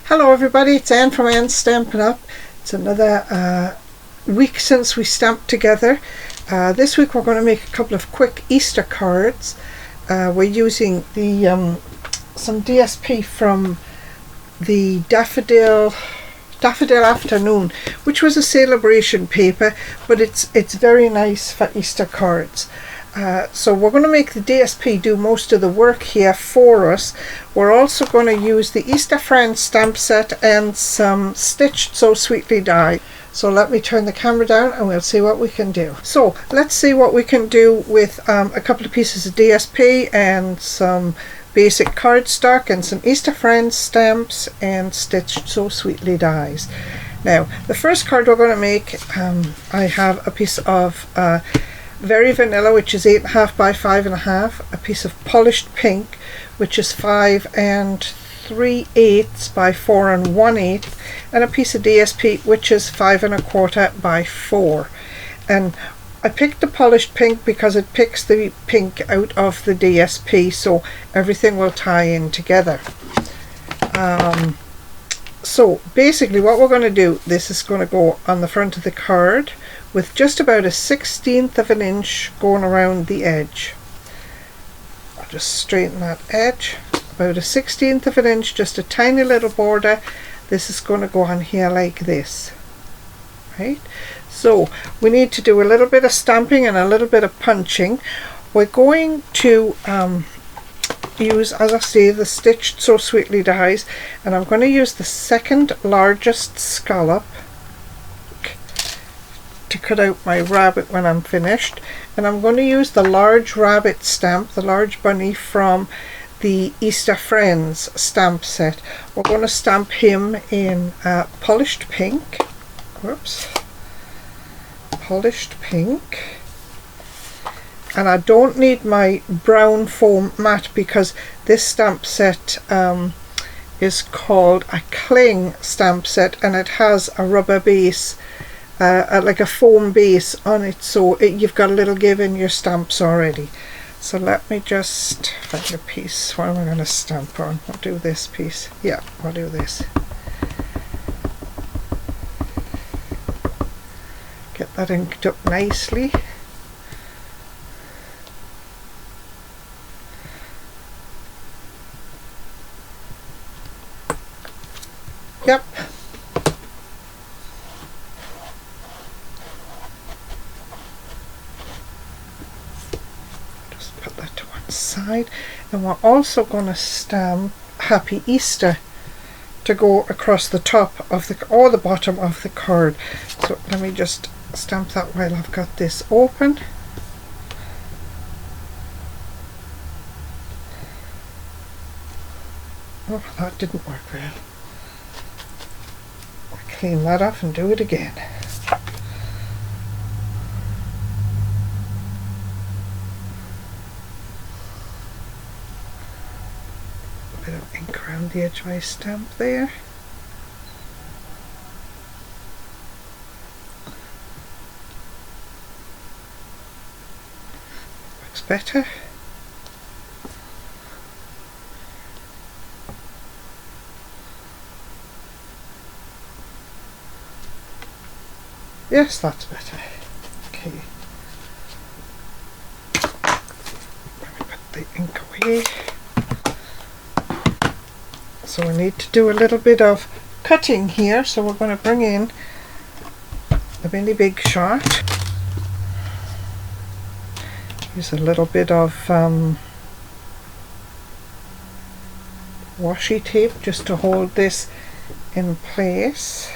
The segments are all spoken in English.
Hello everybody, it's Anne from Anne's Stampin' Up. It's another week since we stamped together. This week we're going to make a couple of quick Easter cards. We're using the some DSP from the Daffodil Afternoon, which was a celebration paper, but it's very nice for Easter cards. So we're going to make the DSP do most of the work here for us. We're also going to use the Easter Friends stamp set and some Stitched So Sweetly die. So let me turn the camera down and we'll see what we can do. So let's see what we can do with a couple of pieces of DSP and some basic cardstock and some Easter Friends stamps and Stitched So Sweetly dies. Now the first card we're going to make, I have a piece of Very Vanilla, which is 8.5 by 5.5, a piece of Polished Pink, which is 5 3/8 by 4 1/8, and a piece of DSP, which is 5 1/4 by 4. And I picked the Polished Pink because it picks the pink out of the DSP, so everything will tie in together. So basically what we're going to do, this is going to go on the front of the card with just about a 1/16 of an inch going around the edge. I'll just straighten that edge, about a 1/16 of an inch, just a tiny little border. This is going to go on here like this, right? So we need to do a little bit of stamping and a little bit of punching. We're going to use, as I say, the Stitched So Sweetly dies, and I'm going to use the second largest scallop to cut out my rabbit when I'm finished, and I'm going to use the large rabbit stamp, the large bunny from the Easter Friends stamp set. We're going to stamp him in Polished Pink. Whoops. Polished Pink. And I don't need my brown foam matte because this stamp set is called a cling stamp set, and it has a rubber base, like a foam base on it, so you've got a little give in your stamps already. So let me just find a piece. What am I going to stamp on? I'll do this piece. Yeah, I'll do this. Get that inked up nicely. Yep. Just put that to one side, and we're also going to stamp Happy Easter to go across the top of the or the bottom of the card. So let me just stamp that while I've got this open. Oh, that didn't work well. Clean that off and do it again. A bit of ink around the edge of my stamp there. Looks better. Yes, that's better. Okay. Let me put the ink away. So we need to do a little bit of cutting here, so we're going to bring in the mini Big Shot. Use a little bit of washi tape just to hold this in place.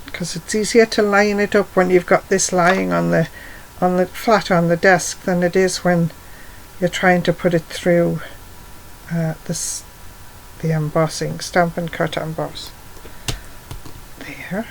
Because it's easier to line it up when you've got this lying on the flat on the desk than it is when you're trying to put it through the embossing, stamp and cut emboss. There,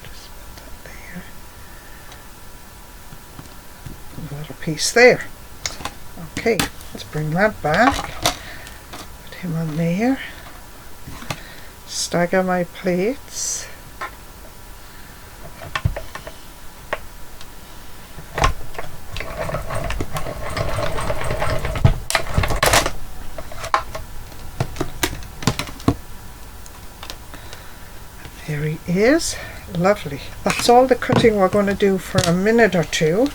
just put that there. A little piece there. Okay, let's bring that back. Put him on there. Stagger my plates. is lovely. That's all the cutting we're going to do for a minute or two.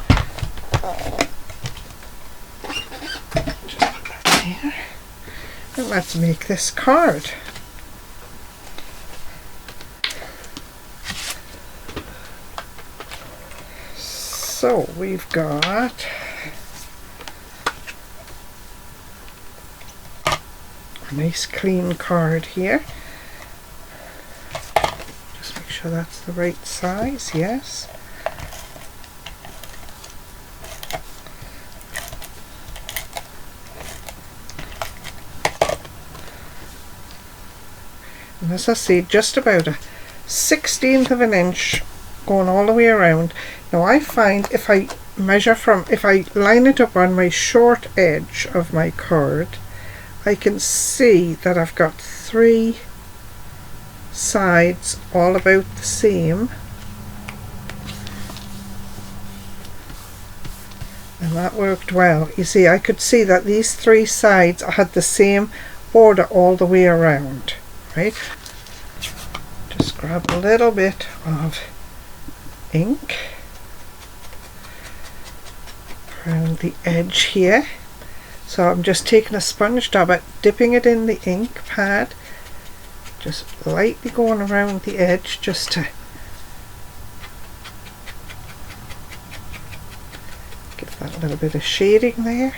Just put that there. And let's make this card. So we've got a nice clean card here. Just make sure that's the right size, yes. And as I say, just about a 1/16 of an inch going all the way around. Now I find if I line it up on my short edge of my card, I can see that I've got 3 sides all about the same, and that worked well. You see, I could see that these 3 sides had the same border all the way around, right? Just grab a little bit of ink around the edge here. So I'm just taking a sponge dab at dipping it in the ink pad, just lightly going around the edge just to give that little bit of shading there.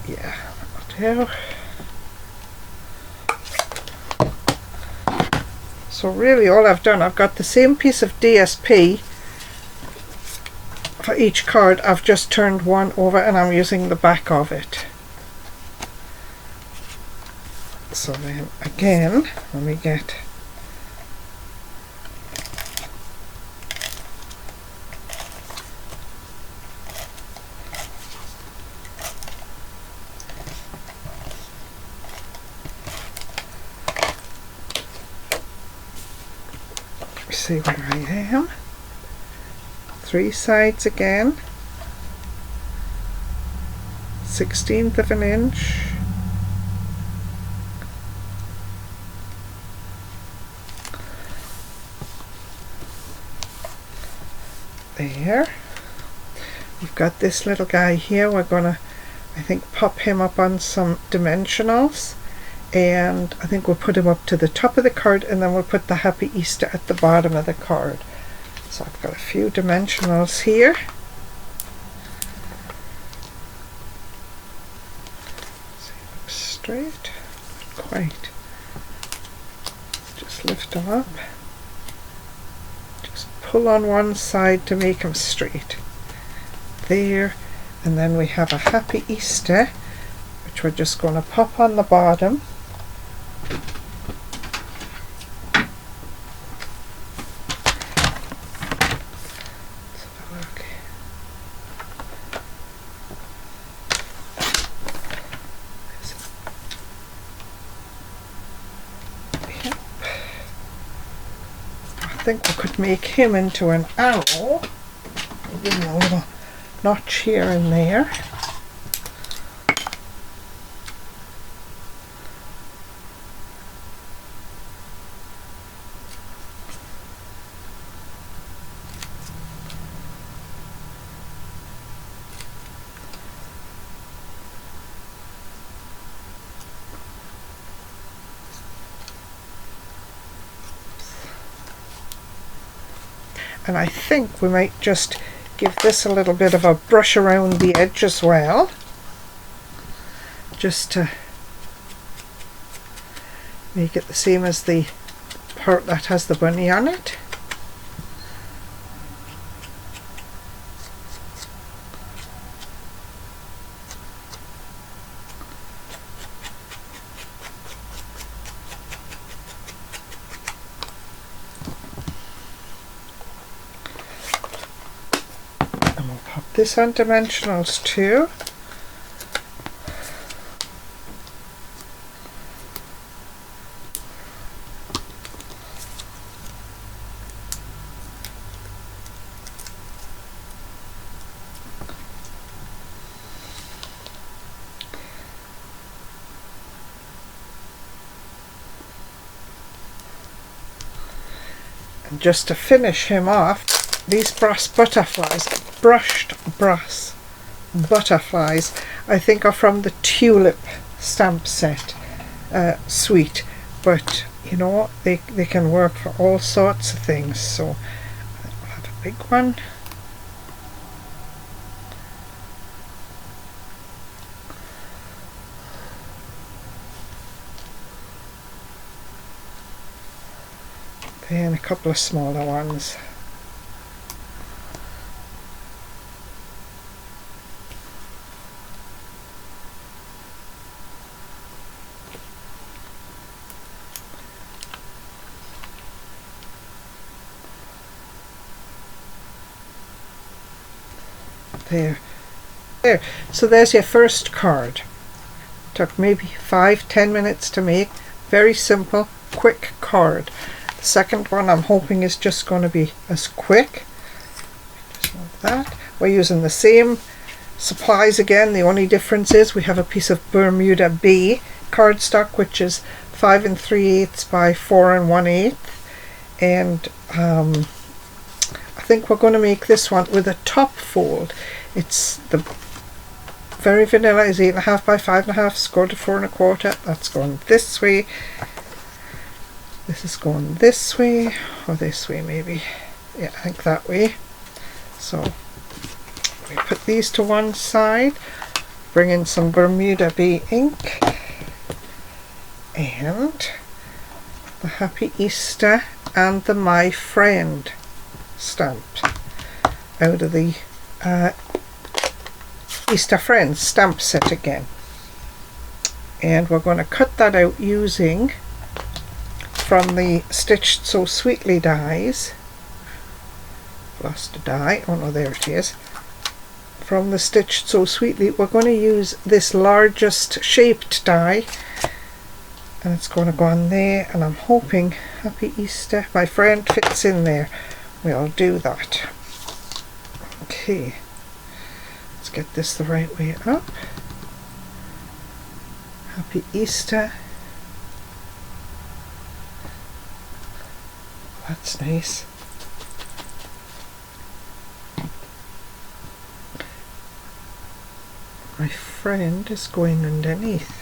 Yeah, that'll do. So really all I've done, I've got the same piece of DSP for each card. I've just turned one over and I'm using the back of it. So then again, let me get see where I am. 3 sides again, 1/16 of an inch, there. We've got this little guy here. We're gonna, I think, pop him up on some dimensionals, and I think we'll put him up to the top of the card, and then we'll put the Happy Easter at the bottom of the card. So I've got a few dimensionals here. See, looks straight, not quite. Just lift them up. Just pull on one side to make them straight. There, and then we have a Happy Easter, which we're just going to pop on the bottom. I think we could make him into an owl. Give him a little notch here and there. And I think we might just give this a little bit of a brush around the edge as well, just to make it the same as the part that has the bunny on it. This on dimensionals too. just to finish him off, these brushed butterflies, I think are from the Tulip stamp set suite, but you know, they can work for all sorts of things. So I'll have a big one. Then a couple of smaller ones. There. So there's your first card. Took maybe 5-10 minutes to make. Very simple, quick card. The second one I'm hoping is just going to be as quick. Just like that. We're using the same supplies again. The only difference is we have a piece of Bermuda B cardstock, which is 5 3/8 by 4 1/8, and I think we're going to make this one with a top fold. It's the very vanilla is 8.5 by 5.5, scored to 4 1/4. That's going this way. This is going this way, or this way maybe. Yeah, I think that way. So we put these to one side, bring in some Bermuda B ink, and the Happy Easter and the My Friend stamped out of the Easter Friends stamp set again, and we're going to cut that out using from the Stitched So Sweetly dies. Lost a die. Oh no, there it is. From the Stitched So Sweetly, we're going to use this largest shaped die, and it's going to go on there, and I'm hoping Happy Easter, My Friend, fits in there. We'll do that. Okay, let's get this the right way up. Happy Easter. That's nice. My Friend is going underneath.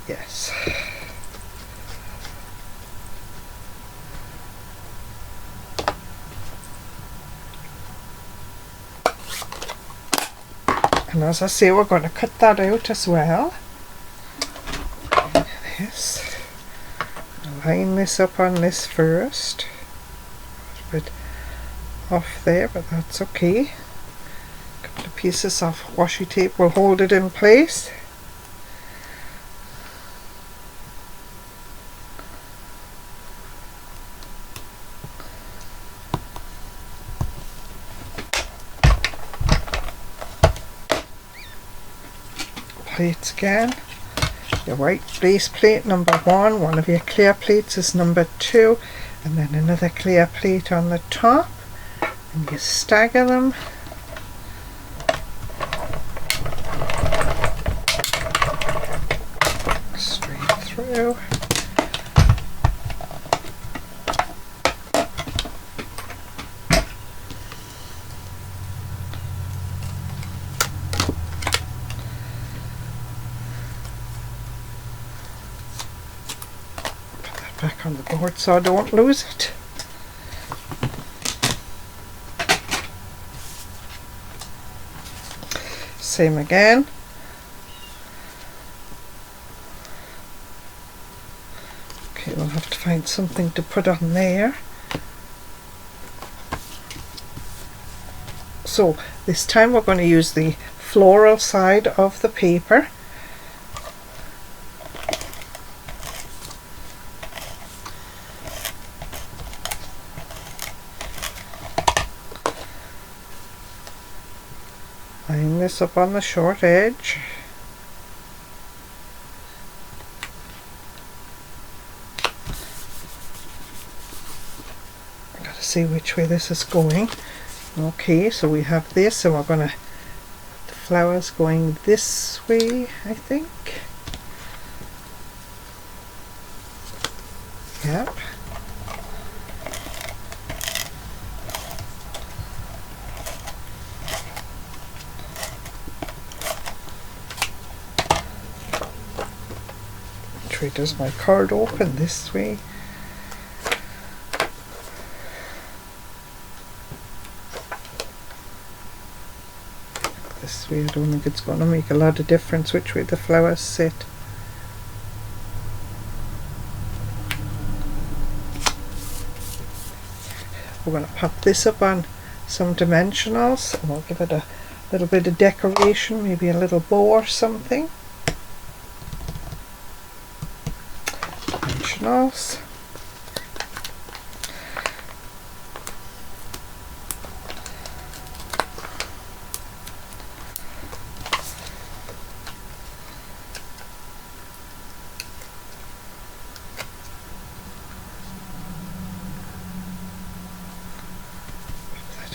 Yes. And as I say, we're going to cut that out as well. This. Line this up on this first. A bit off there, but that's okay. A couple of pieces of washi tape will hold it in place. Plates again. Your white base plate number 1, one of your clear plates is number 2, and then another clear plate on the top, and you stagger them. Straight through. Back on the board so I don't lose it. Same again. Okay, we'll have to find something to put on there. So this time we're going to use the floral side of the paper. Line this up on the short edge. I've got to see which way this is going. Okay, so we have this, and we're going to flowers going this way, I think. Yep. Which way does my card open? This way. This way, I don't think it's going to make a lot of difference which way the flowers sit. We're going to pop this up on some dimensionals and we'll give it a little bit of decoration, maybe a little bow or something. Dimensionals.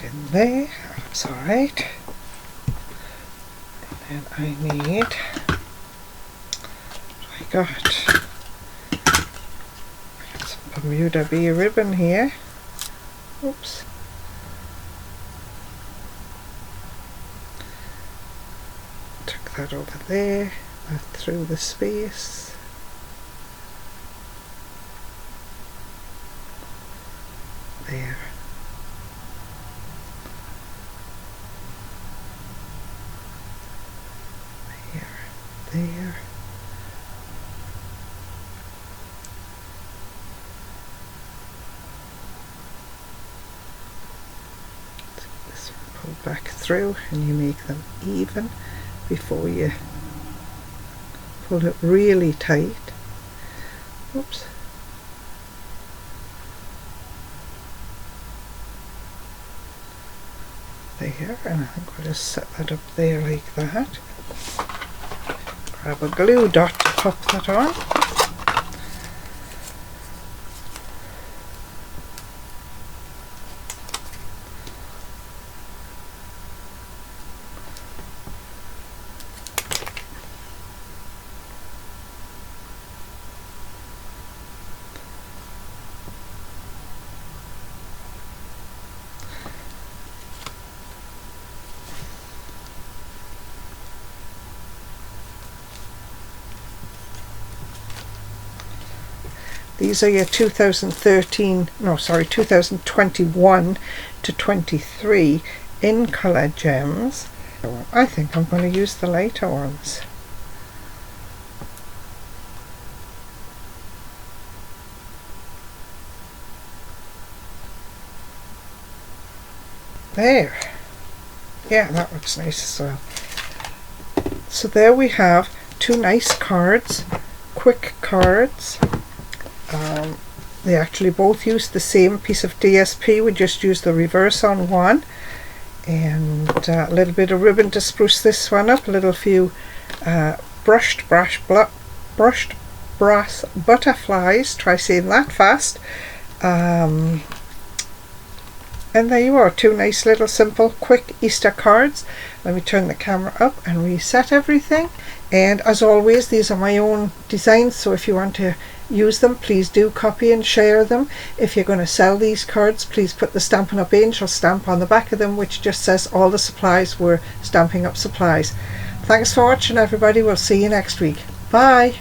In there, that's alright. And then I need, I got some Bermuda bee ribbon here. Oops. Took that over there, that through the space. There. There. This one pull back through and you make them even before you pull it really tight. Oops. There, and I think we'll just set that up there like that. Grab a glue dot to pop that on. These are your 2021 to 23 in colour gems. I think I'm going to use the lighter ones. There. Yeah, that looks nice as well. So there we have two nice cards, quick cards. They actually both use the same piece of DSP, we just use the reverse on one, and a little bit of ribbon to spruce this one up, a little few brushed brass butterflies, try saying that fast, and there you are, two nice little simple quick Easter cards. Let me turn the camera up and reset everything, and as always these are my own designs, so if you want to use them, please do copy and share them. If you're going to sell these cards, please put the Stampin' Up! Angel stamp on the back of them, which just says all the supplies were Stampin' Up! Supplies. Thanks for watching everybody, we'll see you next week. Bye!